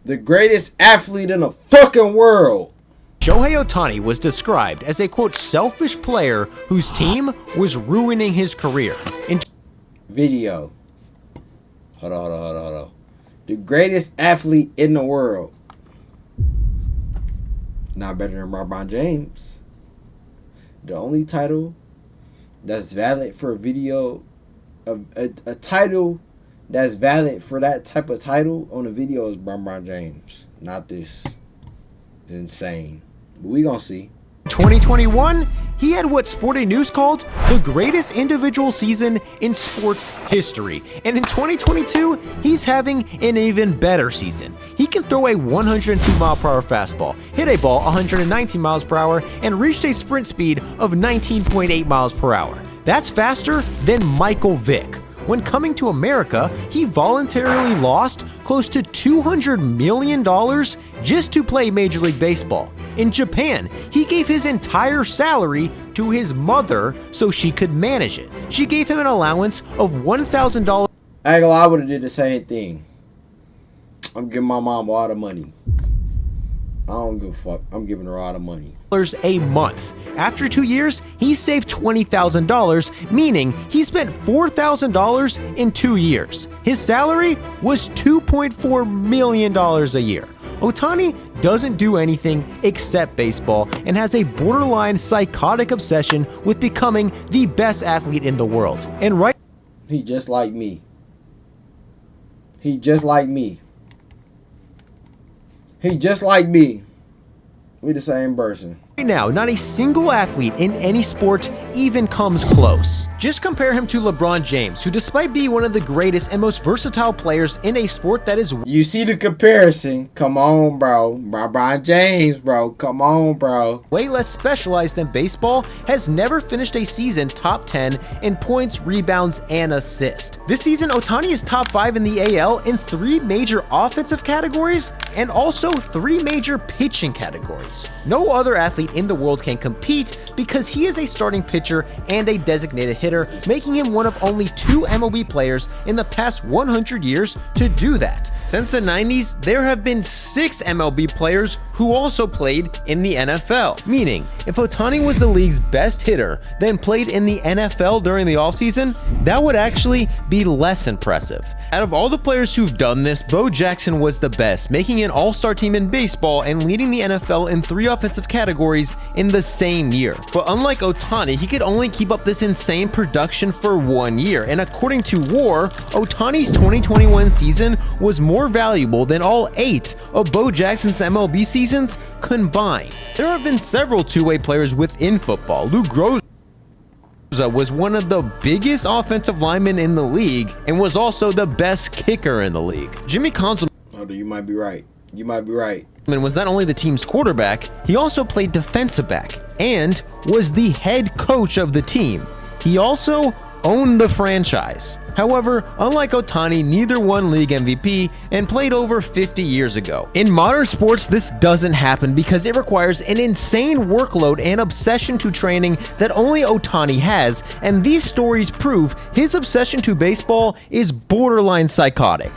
The greatest athlete in the fucking world. Shohei Ohtani was described as a, quote, selfish player whose team was ruining his career. Video. Hold on. The greatest athlete in the world. Not better than LeBron James. The only title that's valid for a video, a title that's valid for that type of title on a video is LeBron James. Not this. It's insane. But we gonna see. 2021, he had what Sporting News called the greatest individual season in sports history. And in 2022, he's having an even better season. He can throw a 102-mile-per-hour fastball, hit a ball 119 miles per hour, and reached a sprint speed of 19.8 miles per hour. That's faster than Michael Vick. When coming to America, he voluntarily lost close to $200 million just to play Major League Baseball. In Japan, he gave his entire salary to his mother so she could manage it. She gave him an allowance of $1,000. I would have did the same thing. I'm giving my mom a lot of money. I don't give a fuck. I'm giving her a lot of money. A month. After 2 years, he saved $20,000, meaning he spent $4,000 in 2 years. His salary was $2.4 million a year. Ohtani doesn't do anything except baseball and has a borderline psychotic obsession with becoming the best athlete in the world. And he just like me. He just like me. He just like me. We the same person. Right now, not a single athlete in any sport even comes close. Just compare him to LeBron James, who despite being one of the greatest and most versatile players in a sport that is... You see the comparison? Come on, bro. LeBron James, bro. Come on, bro. Way less specialized than baseball, has never finished a season top 10 in points, rebounds, and assists. This season, Ohtani is top 5 in the AL in 3 major offensive categories and also 3 major pitching categories. No other athlete in the world can compete because he is a starting pitcher and a designated hitter, making him one of only 2 MLB players in the past 100 years to do that. Since the 90s, there have been 6 MLB players who also played in the NFL. Meaning, if Ohtani was the league's best hitter, then played in the NFL during the offseason, that would actually be less impressive. Out of all the players who've done this, Bo Jackson was the best, making an all-star team in baseball and leading the NFL in 3 offensive categories in the same year. But unlike Ohtani, he could only keep up this insane production for 1 year. And according to WAR, Ohtani's 2021 season was more valuable than all 8 of Bo Jackson's MLB seasons combined. There have been several two-way players within football. Lou Groza was one of the biggest offensive linemen in the league and was also the best kicker in the league. Jimmy Consolman, you might be right. You might be right. Was not only the team's quarterback, he also played defensive back and was the head coach of the team. He also owned the franchise. However, unlike Ohtani, neither won league MVP and played over 50 years ago. In modern sports, this doesn't happen because it requires an insane workload and obsession to training that only Ohtani has, and these stories prove his obsession to baseball is borderline psychotic.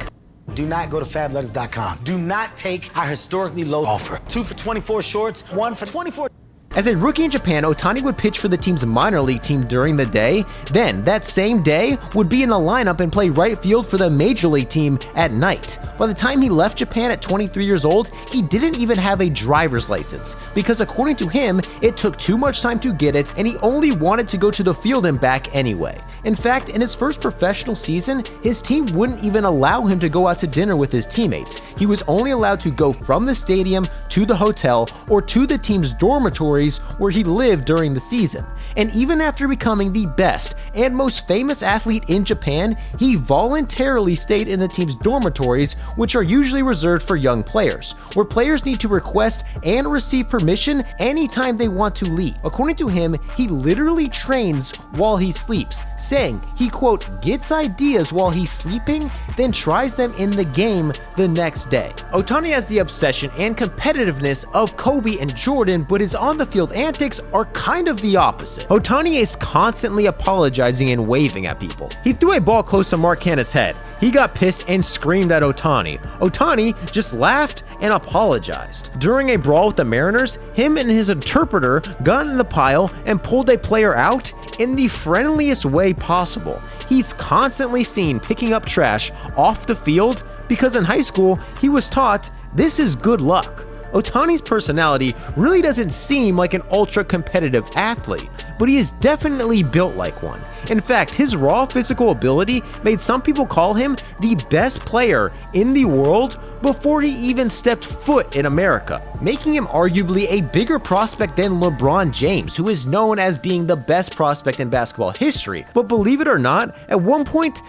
Do not go to FabLetters.com. Do not take our historically low offer. 2 for 24 shorts, 1 for 24... As a rookie in Japan, Ohtani would pitch for the team's minor league team during the day. Then, that same day, would be in the lineup and play right field for the major league team at night. By the time he left Japan at 23 years old, he didn't even have a driver's license, because according to him, it took too much time to get it, and he only wanted to go to the field and back anyway. In fact, in his first professional season, his team wouldn't even allow him to go out to dinner with his teammates. He was only allowed to go from the stadium to the hotel or to the team's dormitories where he lived during the season. And even after becoming the best and most famous athlete in Japan, he voluntarily stayed in the team's dormitories, which are usually reserved for young players, where players need to request and receive permission anytime they want to leave. According to him, he literally trains while he sleeps, saying he, quote, gets ideas while he's sleeping, then tries them in the game the next day. Ohtani has the obsession and competitiveness of Kobe and Jordan, but is on the on-field antics are kind of the opposite. Ohtani is constantly apologizing and waving at people. He threw a ball close to Mark Canha's head. He got pissed and screamed at Ohtani. Ohtani just laughed and apologized. During a brawl with the Mariners, him and his interpreter got in the pile and pulled a player out in the friendliest way possible. He's constantly seen picking up trash off the field because in high school, he was taught this is good luck. Ohtani's personality really doesn't seem like an ultra-competitive athlete, but he is definitely built like one. In fact, his raw physical ability made some people call him the best player in the world before he even stepped foot in America, making him arguably a bigger prospect than LeBron James, who is known as being the best prospect in basketball history. But believe it or not, at one point,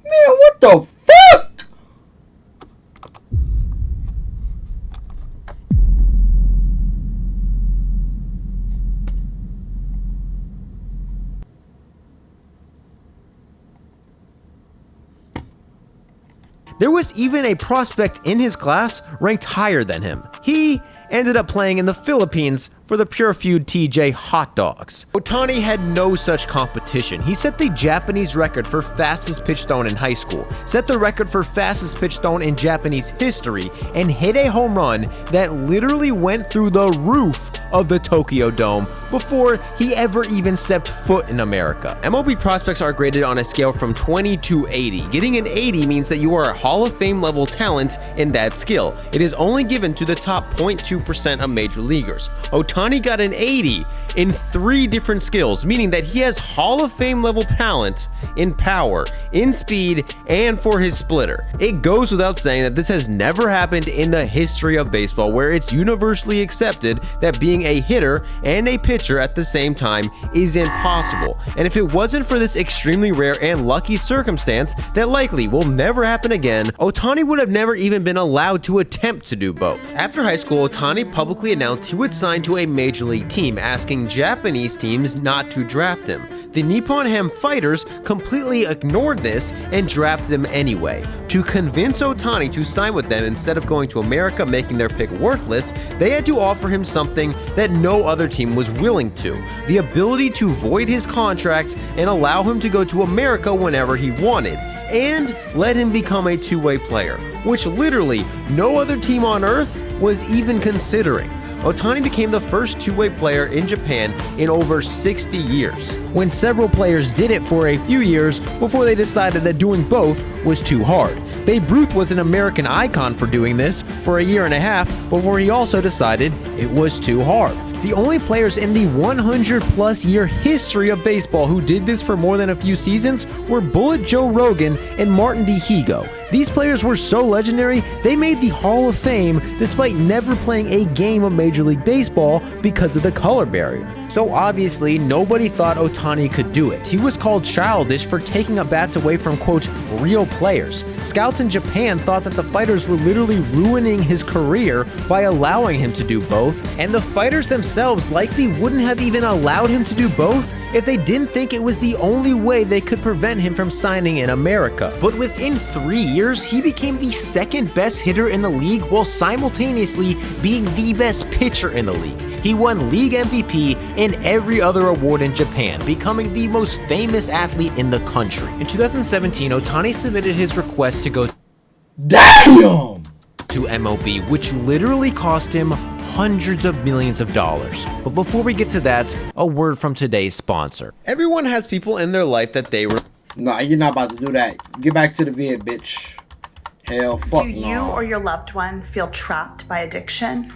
Man, what the fuck? there was even a prospect in his class ranked higher than him. He ended up playing in the Philippines for the Pure Feud TJ Hot Dogs. Ohtani had no such competition. He set the Japanese record for fastest pitch thrown in high school, set the record for fastest pitch thrown in Japanese history, and hit a home run that literally went through the roof of the Tokyo Dome before he ever even stepped foot in America. MLB prospects are graded on a scale from 20 to 80. Getting an 80 means that you are a Hall of Fame level talent in that skill. It is only given to the top 0.2% of major leaguers. Ohtani got an 80 in 3 different skills, meaning that he has Hall of Fame level talent in power, in speed, and for his splitter. It goes without saying that this has never happened in the history of baseball, where it's universally accepted that being a hitter and a pitcher at the same time is impossible. And if it wasn't for this extremely rare and lucky circumstance that likely will never happen again, Ohtani would have never even been allowed to attempt to do both. After high school, Ohtani publicly announced he would sign to a major league team, asking Japanese teams not to draft him. The Nippon Ham Fighters completely ignored this and drafted him anyway. To convince Ohtani to sign with them instead of going to America, making their pick worthless, they had to offer him something that no other team was willing to: the ability to void his contract and allow him to go to America whenever he wanted, and let him become a two-way player, which literally no other team on earth was even considering. Ohtani became the first two-way player in Japan in over 60 years, when several players did it for a few years before they decided that doing both was too hard. Babe Ruth was an American icon for doing this for a year and a half before he also decided it was too hard. The only players in the 100-plus year history of baseball who did this for more than a few seasons were Bullet Joe Rogan and Martin Dihigo. These players were so legendary, they made the Hall of Fame despite never playing a game of Major League Baseball because of the color barrier. So obviously, nobody thought Ohtani could do it. He was called childish for taking up bats away from, quote, real players. Scouts in Japan thought that the Fighters were literally ruining his career by allowing him to do both, and the Fighters themselves likely wouldn't have even allowed him to do both if they didn't think it was the only way they could prevent him from signing in America. But within 3 years, he became the second best hitter in the league while simultaneously being the best pitcher in the league. He won league MVP and every other award in Japan, becoming the most famous athlete in the country. In 2017, Ohtani submitted his request to go Damn! to MLB, which literally cost him hundreds of millions of dollars. But before we get to that, a word from today's sponsor. Everyone has people in their life that they were... Nah, you're not about to do that. Get back to the vid, bitch. Hell, fuck no. Do you or your loved one feel trapped by addiction?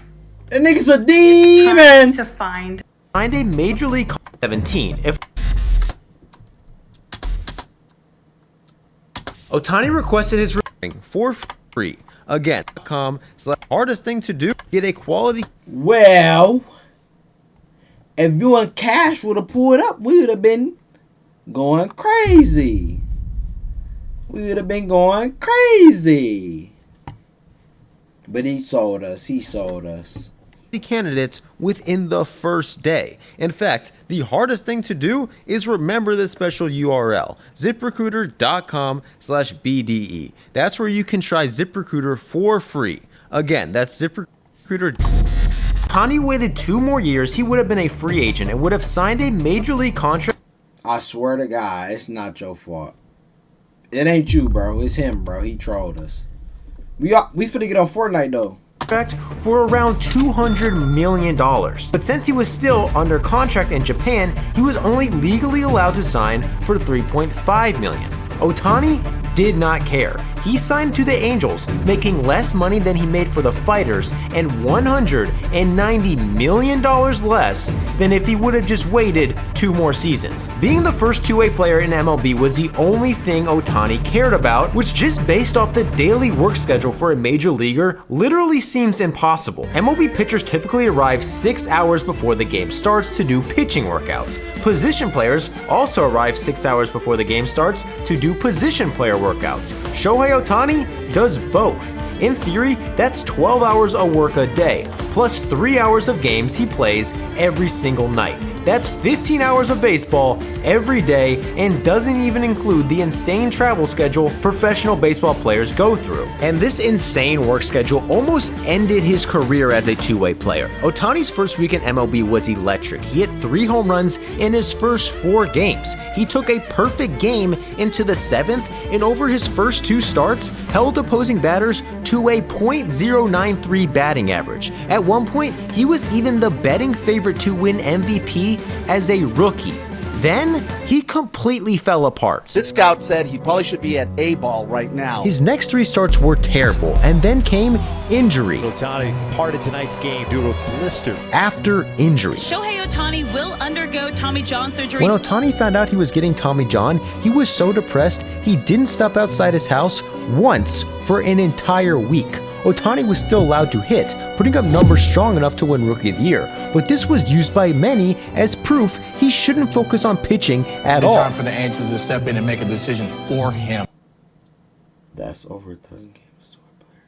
That nigga's a It's time demon! to find a Major League 17. If Ohtani requested his ring for free. Again, hardest thing to do, get a quality. Well, if you and Cash would have pulled up, we would have been going crazy. We would have been going crazy. But he sold us. He sold us. Candidates within the first day. In fact, the hardest thing to do is remember this special URL, ZipRecruiter.com/BDE. That's where you can try ZipRecruiter for free. Again, that's ZipRecruiter. Ohtani waited 2 more years, he would have been a free agent and would have signed a major league contract. I swear to God, it's not your fault. It ain't you, bro. It's him, bro. He trolled us. We finna get on Fortnite, though. For around $200 million. But since he was still under contract in Japan, he was only legally allowed to sign for $3.5 million. Ohtani did not care. He signed to the Angels, making less money than he made for the Fighters and $190 million less than if he would have just waited 2 more seasons. Being the first two-way player in MLB was the only thing Ohtani cared about, which just based off the daily work schedule for a major leaguer literally seems impossible. MLB pitchers typically arrive 6 hours before the game starts to do pitching workouts. Position players also arrive 6 hours before the game starts to do position player workouts. Shohei Ohtani does both. In theory, that's 12 hours of work a day, plus 3 hours of games he plays every single night. That's 15 hours of baseball every day and doesn't even include the insane travel schedule professional baseball players go through. And this insane work schedule almost ended his career as a two-way player. Ohtani's first week in MLB was electric. He hit 3 home runs in his first 4 games. He took a perfect game into the 7th and over his first 2 starts held opposing batters to a .093 batting average. At one point, he was even the betting favorite to win MVP as a rookie. Then, he completely fell apart. This scout said he probably should be at A-ball right now. His next 3 starts were terrible, and then came injury. Ohtani parted tonight's game due to a blister. After injury. Shohei Ohtani will undergo Tommy John surgery. When Ohtani found out he was getting Tommy John, he was so depressed he didn't step outside his house once for an entire week. Ohtani was still allowed to hit, putting up numbers strong enough to win Rookie of the Year, but this was used by many as proof he shouldn't focus on pitching at all. It's time for the Angels to step in and make a decision for him. That's over 1,000 games to a player.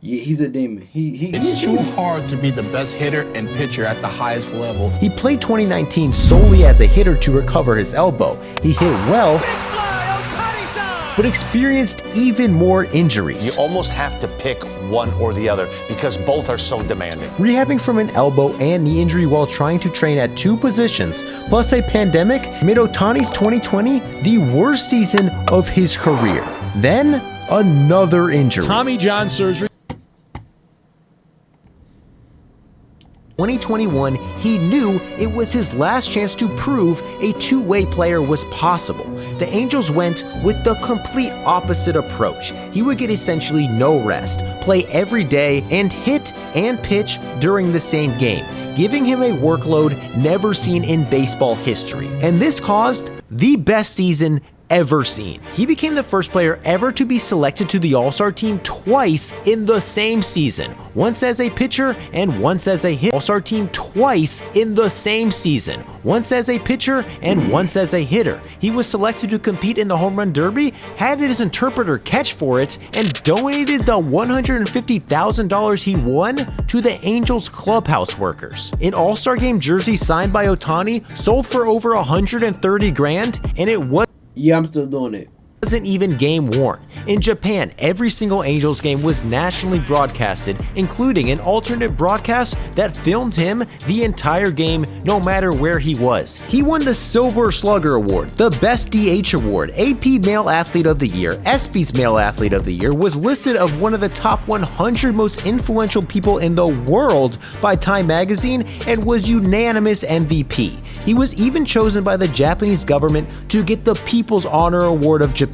Yeah, he's a demon. It's too hard to be the best hitter and pitcher at the highest level. He played 2019 solely as a hitter to recover his elbow. He hit well, but experienced even more injuries. You almost have to pick one or the other because both are so demanding. Rehabbing from an elbow and knee injury while trying to train at 2 positions, plus a pandemic, made Ohtani's 2020 the worst season of his career. Then, another injury. Tommy John surgery. 2021, he knew it was his last chance to prove a two-way player was possible. The Angels went with the complete opposite approach. He would get essentially no rest, play every day, and hit and pitch during the same game, giving him a workload never seen in baseball history. And this caused the best season ever seen. He became the first player ever to be selected to the All-Star team twice in the same season, once as a pitcher and once as a hitter. All-Star team twice in the same season, once as a pitcher and once as a hitter. He was selected to compete in the Home Run Derby, had his interpreter catch for it, and donated the $150,000 he won to the Angels clubhouse workers. An All-Star Game jersey signed by Ohtani sold for over $130,000, and it was Yeah, I'm still doing it. Wasn't even game worn. In Japan, every single Angels game was nationally broadcasted, including an alternate broadcast that filmed him the entire game no matter where he was. He won the Silver Slugger Award, the Best DH Award, AP Male Athlete of the Year, ESPY's Male Athlete of the Year, was listed of one of the top 100 most influential people in the world by Time Magazine, and was unanimous MVP. He was even chosen by the Japanese government to get the People's Honor Award of Japan.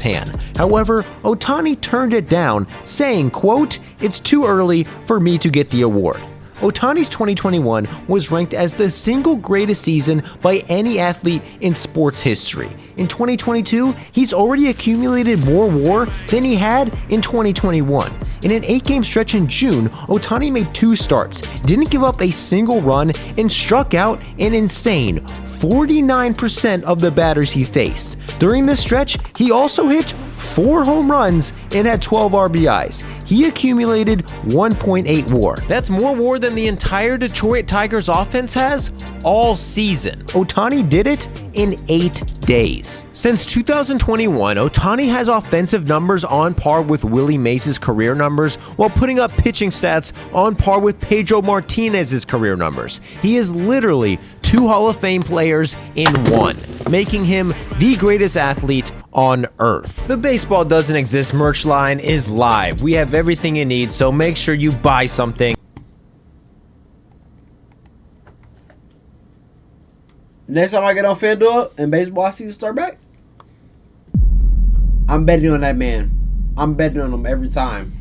However, Ohtani turned it down, saying, quote, "It's too early for me to get the award." Ohtani's 2021 was ranked as the single greatest season by any athlete in sports history. In 2022, he's already accumulated more WAR than he had in 2021. In an 8-game stretch in June, Ohtani made 2 starts, didn't give up a single run, and struck out an insane 49% of the batters he faced. During this stretch, he also hit 4 home runs and had 12 RBIs. He accumulated 1.8 WAR. That's more WAR than the entire Detroit Tigers offense has all season. Ohtani did it in 8 days. Since 2021, Ohtani has offensive numbers on par with Willie Mays' career numbers, while putting up pitching stats on par with Pedro Martinez's career numbers. He is literally 2 Hall of Fame players in one, making him the greatest athlete on earth. The Baseball Doesn't Exist merch line is live. We have everything you need, so make sure you buy something. Next time I get on FanDuel and baseball season start back, I'm betting on that man. I'm betting on him every time.